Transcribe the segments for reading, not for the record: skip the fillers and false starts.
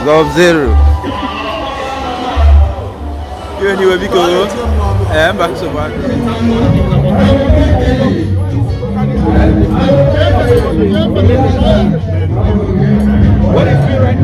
Golf 0. You anyway because I'm back so bad. What is it right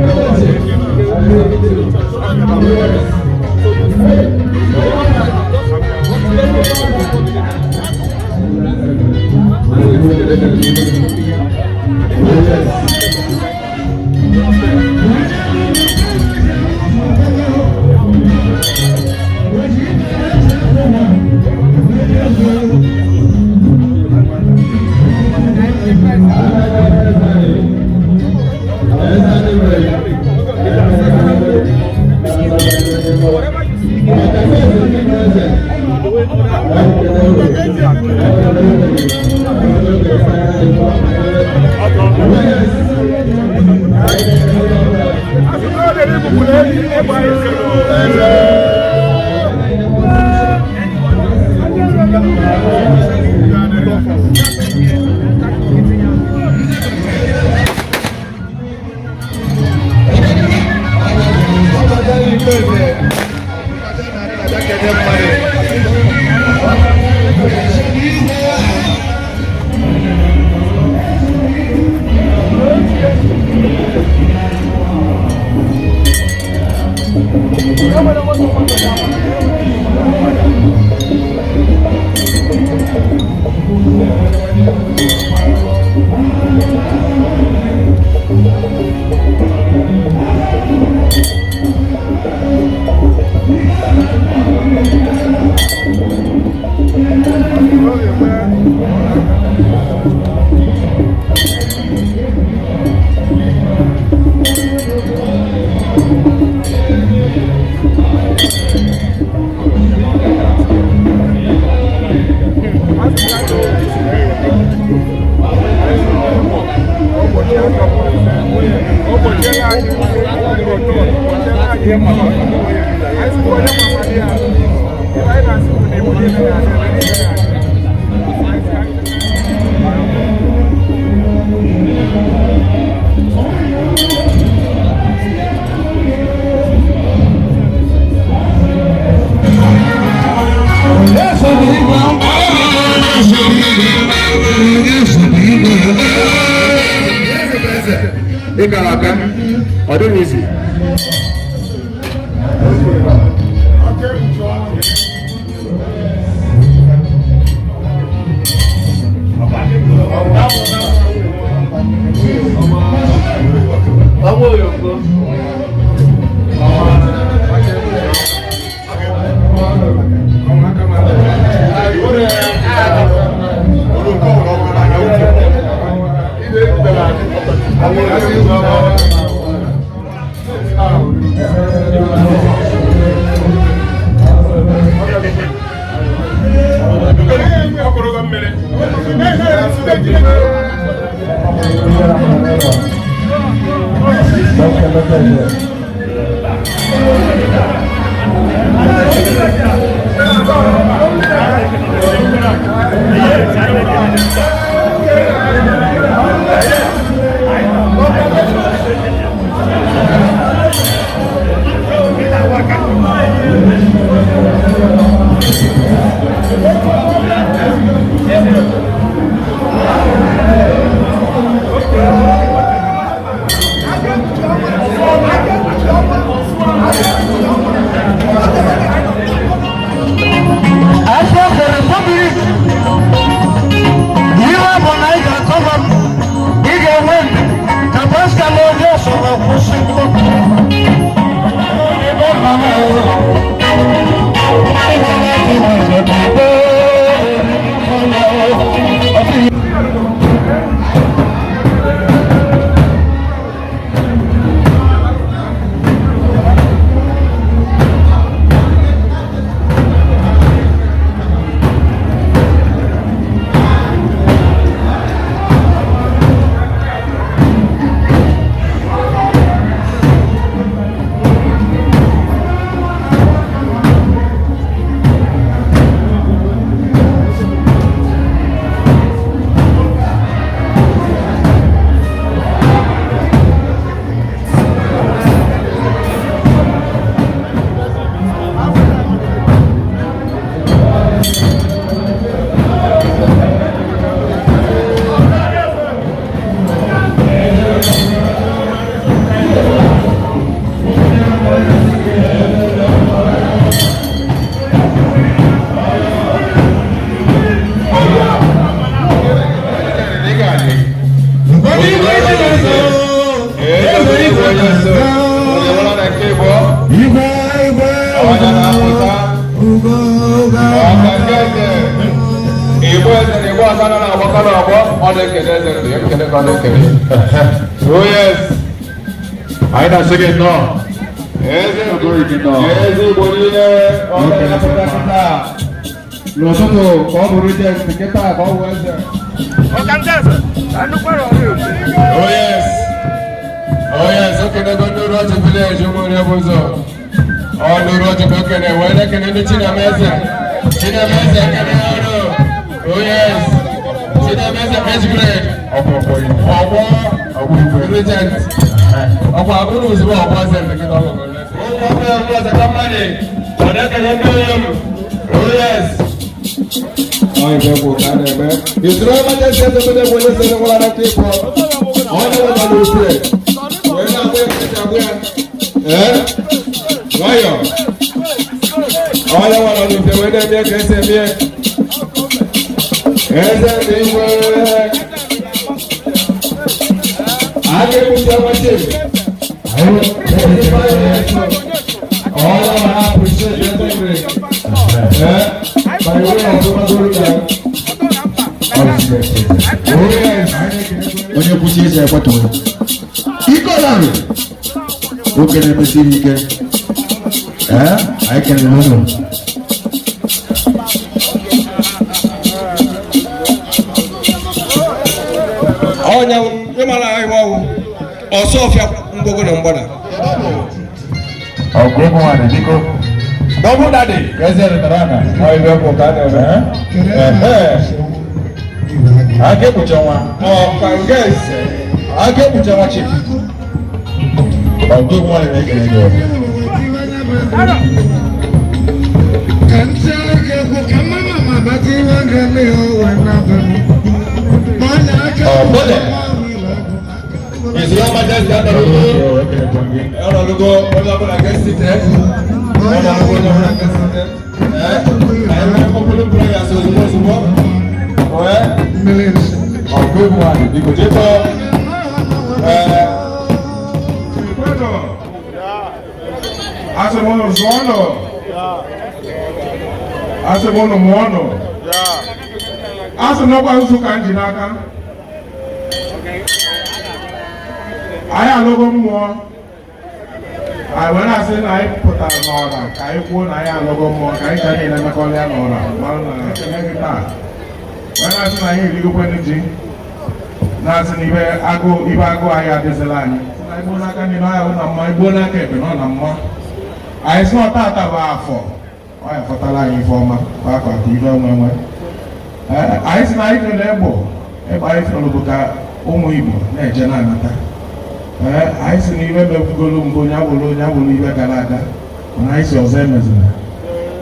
Oh yes. I don't say it no. Everybody Oh yes. Oh yes. Okay, they're going to do the village. You will never know. All the road to go in there. Where they can do China Mesa. China Mesa can do. Oh yes. China Mesa best grade. Regent. Ọkọ̀ àbúrò òṣùwọ̀n ọ̀pọ̀ ọ̀sẹ̀ ìpínlẹ̀ ọ̀gbọ̀n rẹ̀. Ó kọ́ pé ọkọ̀ ọ̀sẹ̀ kọ́mpánì ọ̀dẹ́kẹ̀lẹ́ mílíọ̀nù. Oh yes. Àwọn ìfẹ́ kò ká ní ẹgbẹ́. Ìṣòro ọmọdé ṣe é tó tó wọlé ṣe é wọ́n lára kí pọ̀. Àwọn ọmọdé wọn lò sí ẹ̀. Wọ́n yóò gbé ẹ̀ṣẹ̀ àgbẹ̀. Wáyọ̀. Àwọn ọmọdé wọn lò sí ẹ̀ wọ́n dẹ́ bí ẹ̀kẹ́ ẹsẹ̀ bí ẹ̀. Ẹsẹ̀ bí wẹ́ẹ́. आगे कुछ बच्चे और आप पूछे देते हैं भाई वो आपको जोड़ कर उन्हें पूछिए से पता है इको लाभ वो कहने में सीरी के आई कैन नो Onya yemala aiwawo osofia mbogo na mbona ogogo wana diko dogo dade gezere tarana aiwe ko kana age kuchonwa kangese age kuchonwa chief ogogo wana negerege kansa ke ko kama mama bati wangale wana bole Your Majesty, Honorable Honorable Augustus, Honorable Augustus, I am a popular player, so you must walk. Millions of good money. You could get as a one of Zono, as a one of Mono, as a nobody who can Jinaka. I am no more. When I say I put an order, I won't. I am no more. I can't even call an order. When I say I hear you go anything, that's an even I go. If I go, I have this line. I won't. I can't. I own my bona kept on a more. I saw that about for. I have put a line for my papa. You don't know. I say I don't know. If I follow the book, Omoibo, Najanata. I see you never go to Nyabulu, Galada. When I see your Zemazin.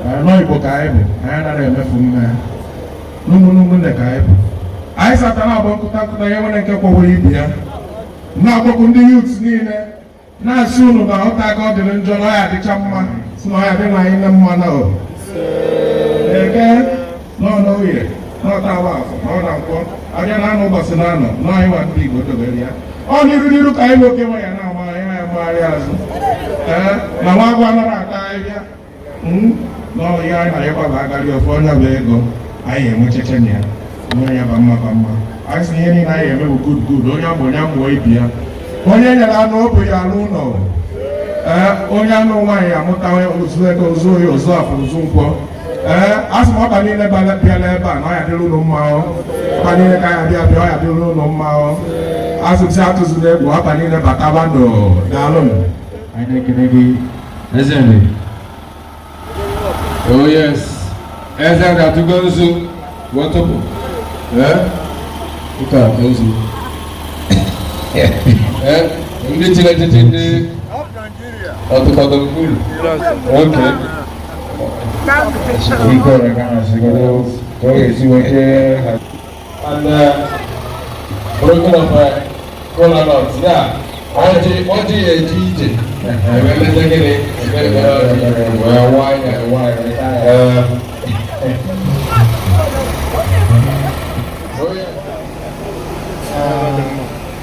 I know you book I am not a from no, the Kaibu. I sat about to talk to the Yaman and Kapowibia. Now, what the youths need? Now, soon about I got the John, I had the Chapman, so I didn't like them one hour. Again? No, here. Not our not I don't know Barcelona, no, I want people to be here. Oh, you look, I look away now. I am Maria's. Now, I want to no, yeah, I have a your phone available. I am a Chechenia. No, I have a mama. I see any I am a good, Onyam way beer. Onyam, no, we are no. Onyam, no, why I'm not Zoe or Zaf or Zumpo. As what I need about the Pialeba, I had a little mile. Panina, I have a little mile. As we say to the what I need about Abando, Dalon. I think maybe, isn't it? Oh, yes. As I got to go to what up? You can't go to. You need to let it in the of the pool. Okay. We go and broken up cola nuts, yeah. What do you eat? I remember taking it. Well, wine.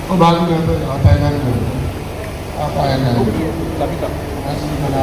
Oh, bago na ito. Atay na ito. Atay na ito. Kasi ko na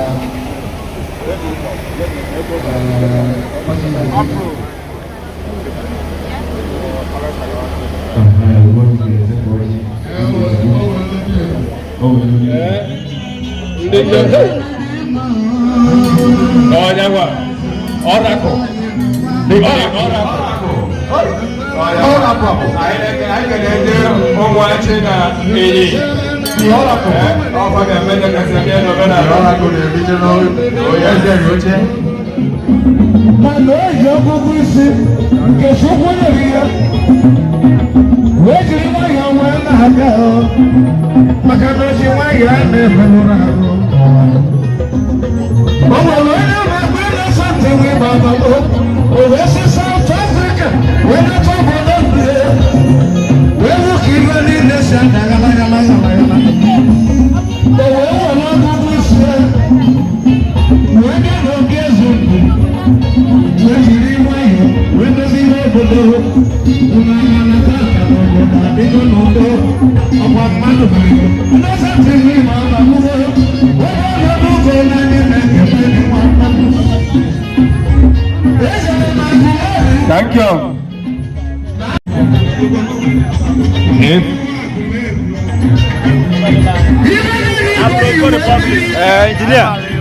Thank you. Engineer.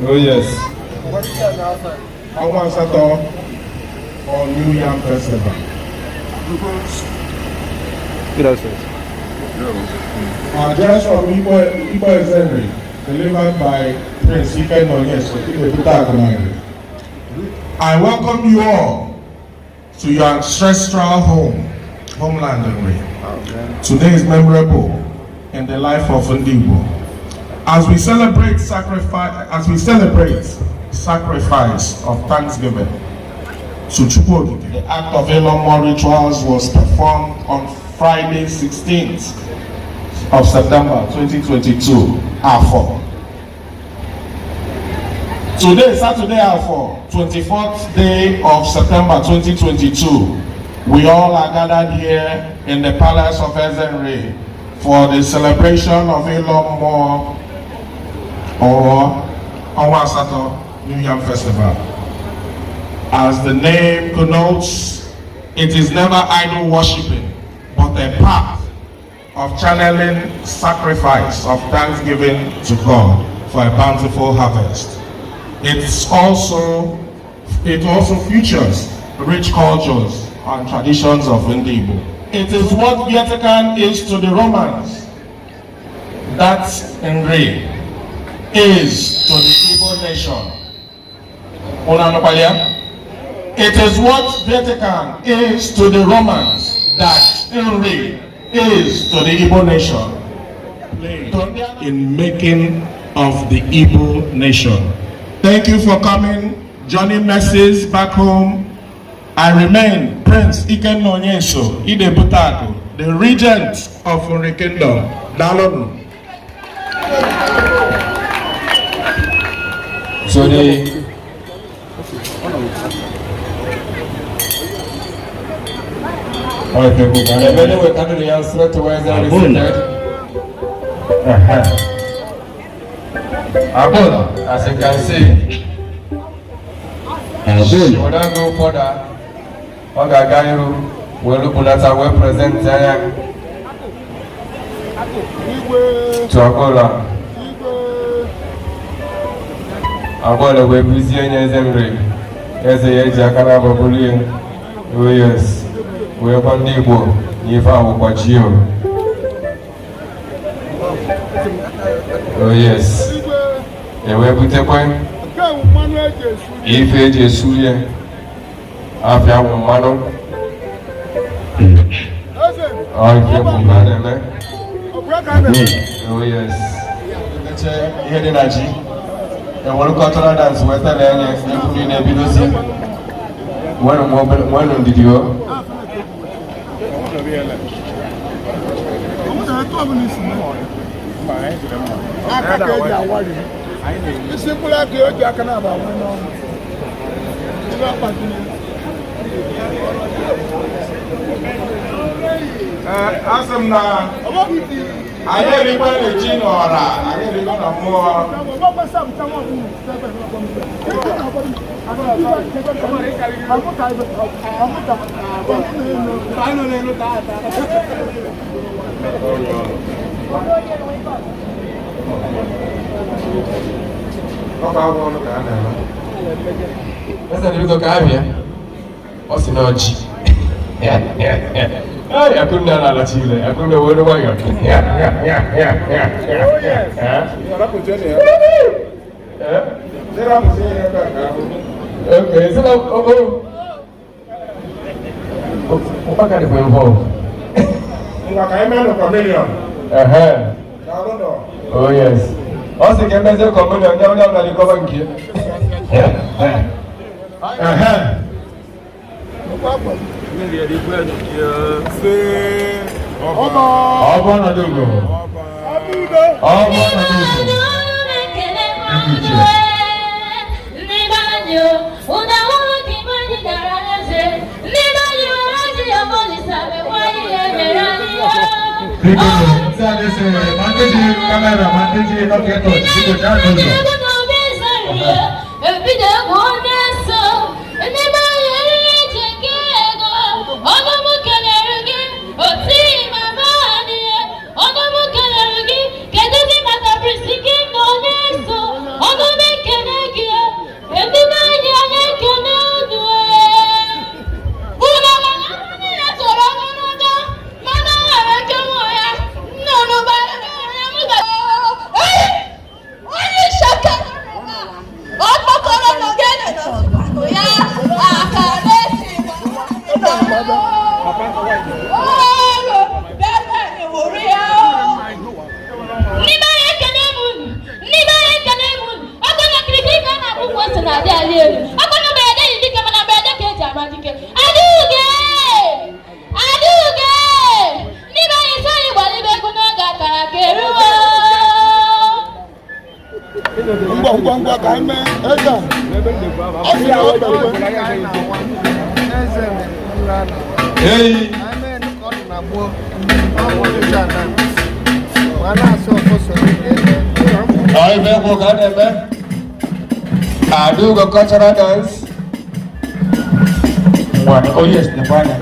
Oh yes. I want to talk on New Yam Festival. Address from Igbo Assembly, delivered by Prince Ike Nonyes. I welcome you all to your ancestral homeland NRI. Today is memorable in the life of Ndigbo. As we celebrate sacrifice of Thanksgiving to Chukwu, the act of mmụọ rituals was performed on Friday, 16th of September 2022, Afọ. Today, Saturday, Afọ, 24th day of September 2022, we all are gathered here in the Palace of NRI for the celebration of mmụọ or Onwasato New Yam Festival. As the name connotes, it is never idol worshipping, but a path of channeling sacrifice of thanksgiving to God for a bountiful harvest. It also features rich cultures and traditions of Ndigbo. It is what Vatican is to the Romans, that NRI is to the Igbo nation. It is what Vatican is to the Romans, that NRI is to the Igbo nation. In making of the Igbo nation. Thank you for coming, Johnny Messes back home. I remain Prince Ike Nonyes Idebutaku, the regent of Nri Kingdom. Dalonu. So the we can do the answer to where they Abuna, as you can see, we don't go further. Ogagairu will look at our well present to Agola. Agola, we're busy in Zemre as a Jakana Babulian. Oh yes. We're from Ndigbo. Oh yes. And we're put a point. If it is Suya, after Mano. Oh yes. Here in Aji. And one cultural dance, Western Airlines, including a Bilosi. One on video. Awesome now. I hear you want a gin or I hear you want a more. I couldn't have Chile. I couldn't have word away. Okay, so what kind of involved? I'm a comedian. Oh, yes. Also, can I say comedian? No, no, no, you come and get. I do the cultural dance. Oh yes, the partner.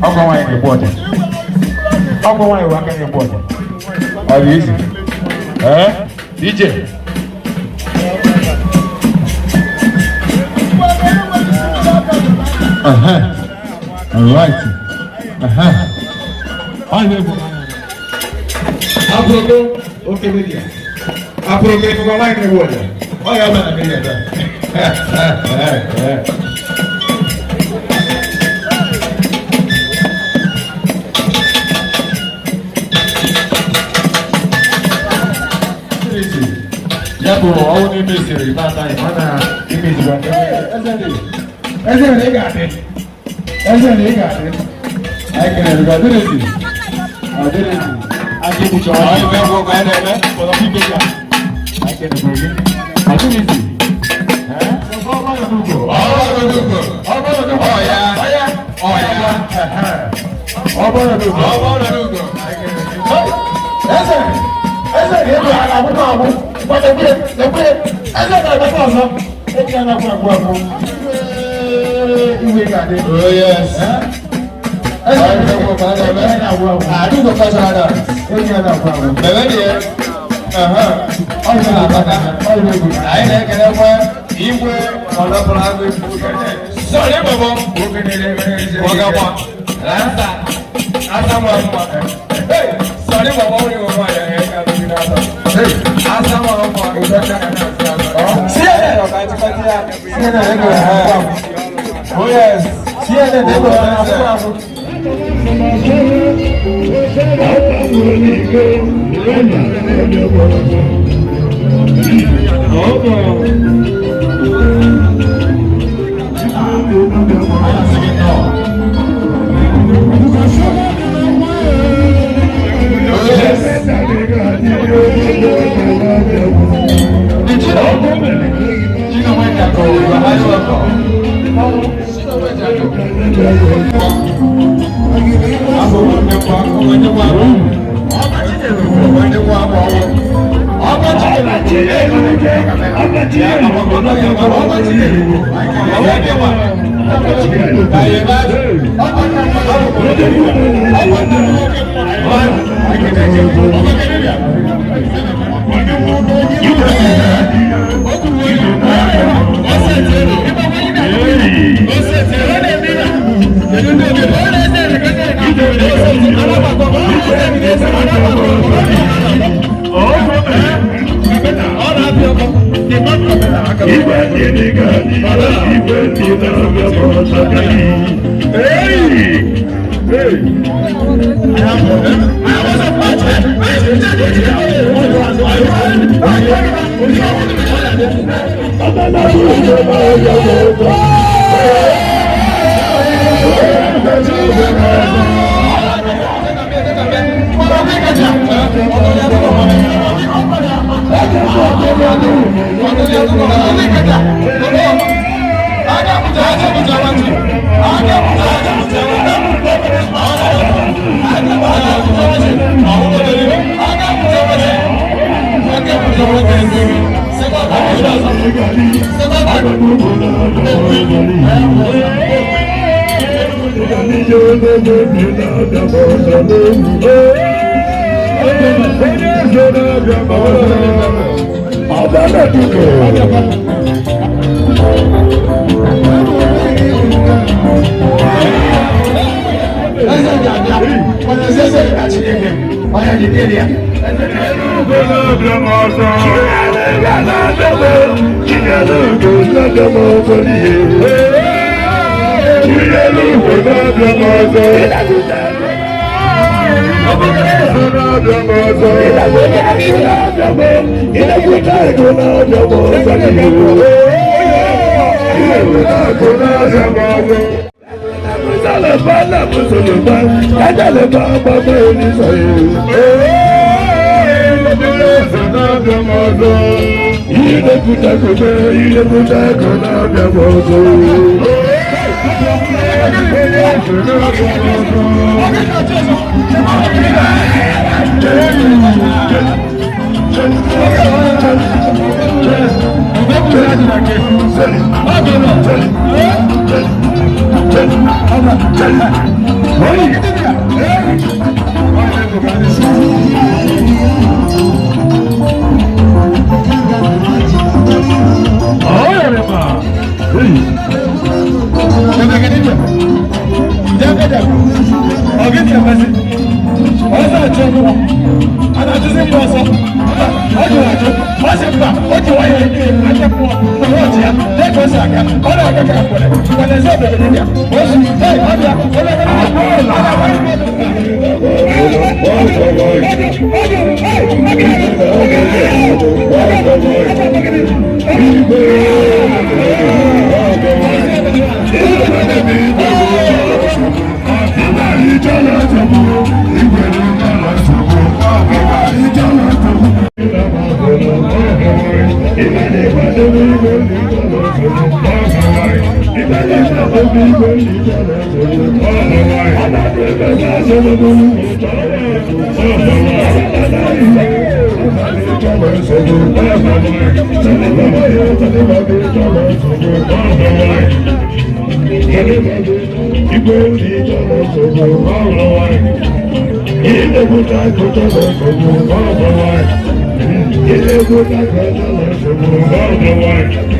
How come I report it? How come I work in the report? How easy? DJ. All right. Hi there. Okay, with you. Approve for my water. Oh, yeah, man, I mean oh yes. I do the cultural dance. I Sorry, Baba. Wagaba. Asa mwa. Hey, sorry, Baba. We go for ya. Hey, asa mwa. See you. Oh yes. See you.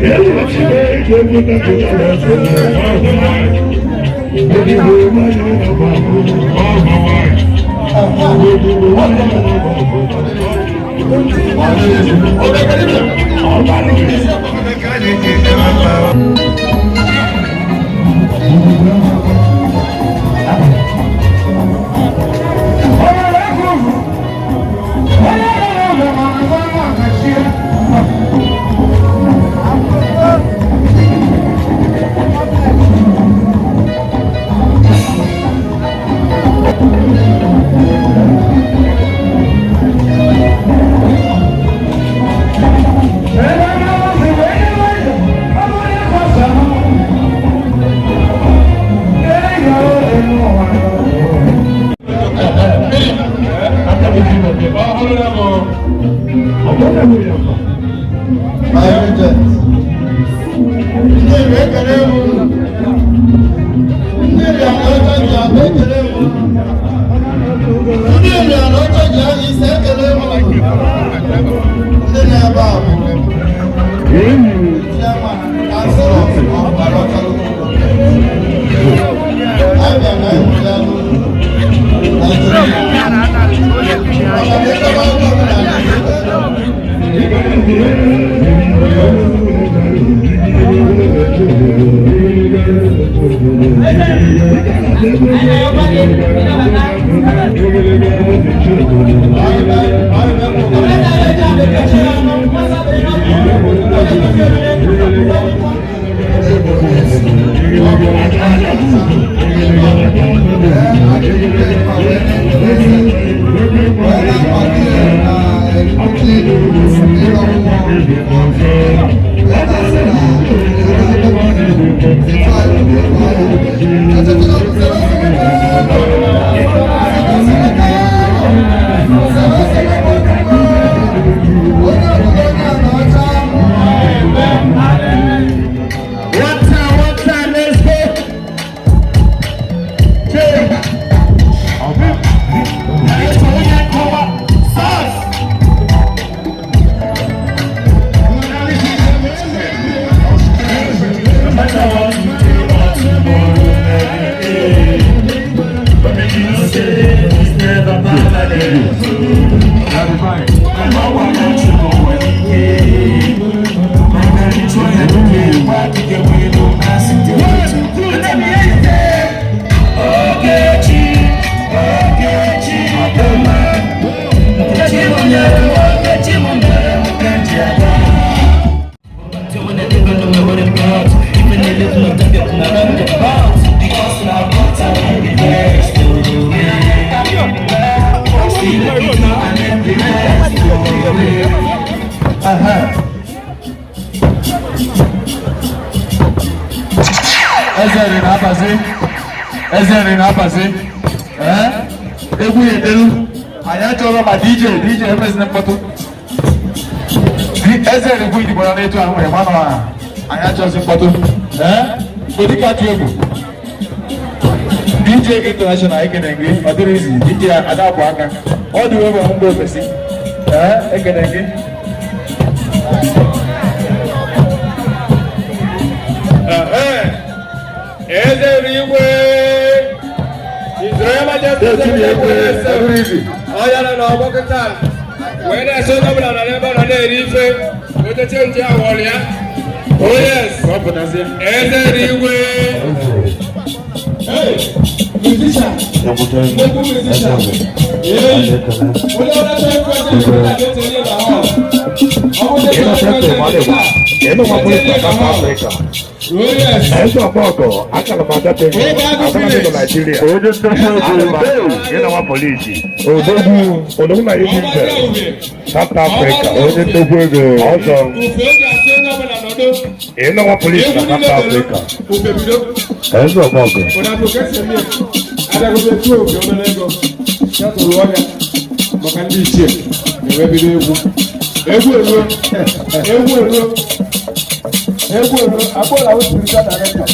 Ele Ezeri na abazi egwu edelu anyị achọrọ ma DJ emezina mkpọtụ Ezeri egwu Ndigbo na etu ahụ nwere mana anyị achọzi mkpọtụ dịka atụ egwu DJ International ekene gị ọ dịrị izi DJ adapụ aka ọ dị ebe mgbe ofesi ekene gị Ezeri igwe Israel Majesty Oyana na ọgbọkịta wee na-eso onye ọbụla na n'ebe ọ nọ na-eri ife oteche nche awọrọ ya. Oh yes, Ezeri igwe musician musician Eso poco, acá lo mandaste en Nigeria. Oye, polisi. Oye, una South Africa. Oye, te juego. Awesome. No polisi na South Africa. Eso poco. Agora o time está na reta.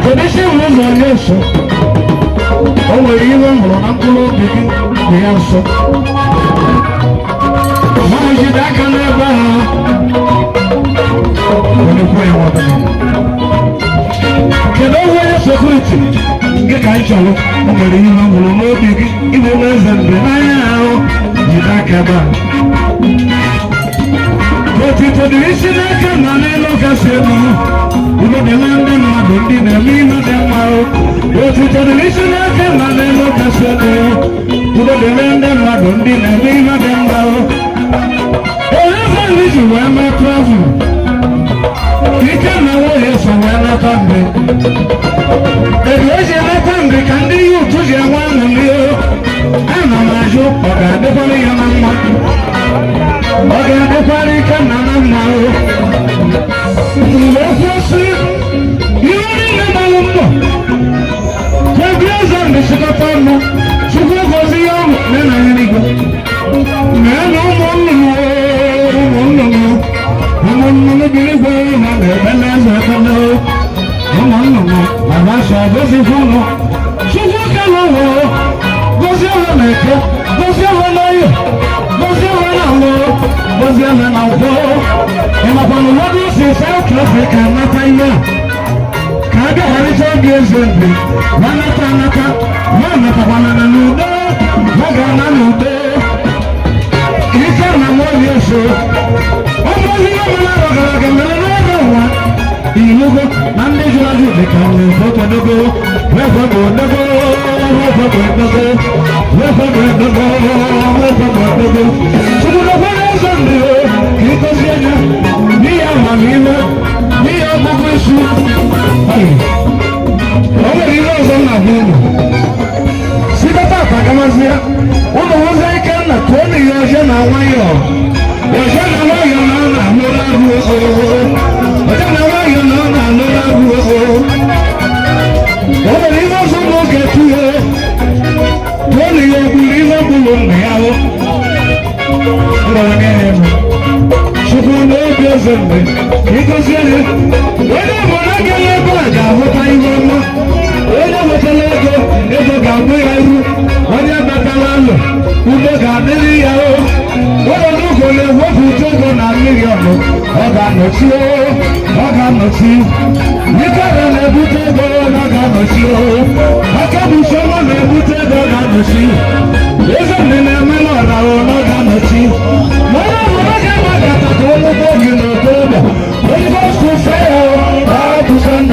tradition was on your show. Oh, even when I'm going to be so. Mama, you back on the bar. When you play with them. Can I wear security? Get I shall. Oh, even when I'm not big, even less than the now. You back on the but the tradition I can look at you. You know the land and I don't need a mean of them out. But the tradition I can look at you. You know the land and I don't need a mean of them out. Wherever you were my travel, you can know where somewhere not on me. The reason I can be candy you to your one and you. I'm a major, but I never am. Oga de pari kana na o. Lefosi, yoni na malumbo. Kwebiaza ndishikapano, chukua gozi yangu nena yanigo. Nena umonno biligwe na bebeleza kano. Umonno, mabasha gozi funo. Chukua kano, gozi waneke, gozi wanayo. Was there an outlaw? And upon the waters in South Africa, not I know. Kaga Harita gives it me. Wanaka, Wanaka, Nudo, Wagana Nudo. You can have one year so. Almost another one. You look up, and they judge you, they come in for the go. Wherever go, the go, wherever go, the go, wherever go, the go, wherever go, the go. So the one is on the road, because you know, me and my mirror, me and my wish. All the heroes on my home. See the papa, come on here. One of those I can, 20 years and I want you. You're going to know you're not, I'm not. But I know you know I'm not. All the rivers will get to you. Only you believe I will now. She will know doesn't because you whenever I get a bag, I hope I will. Whenever I let go, never got me. When you're back around, who got the what are you going to work with children and million? I got no chill, I got no chill. You got a good table, I got no chill. I can't be someone a good table, I got no chill. Isn't in a melon, I got no chill. I got my data, don't look in the table. When it goes to fail, I to send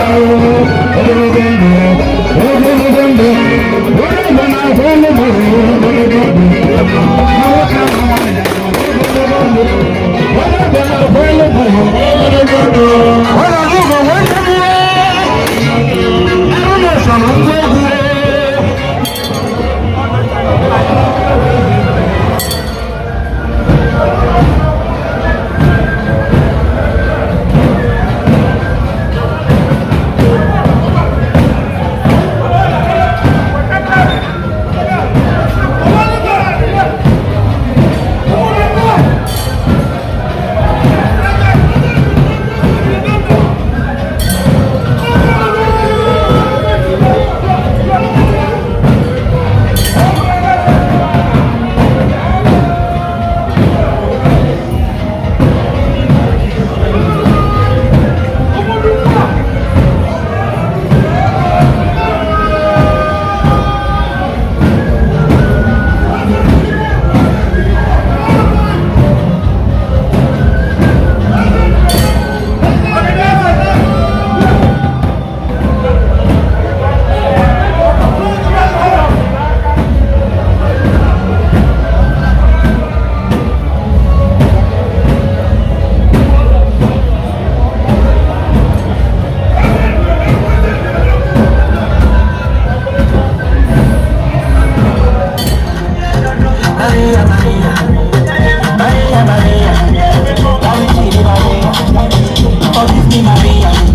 Maria.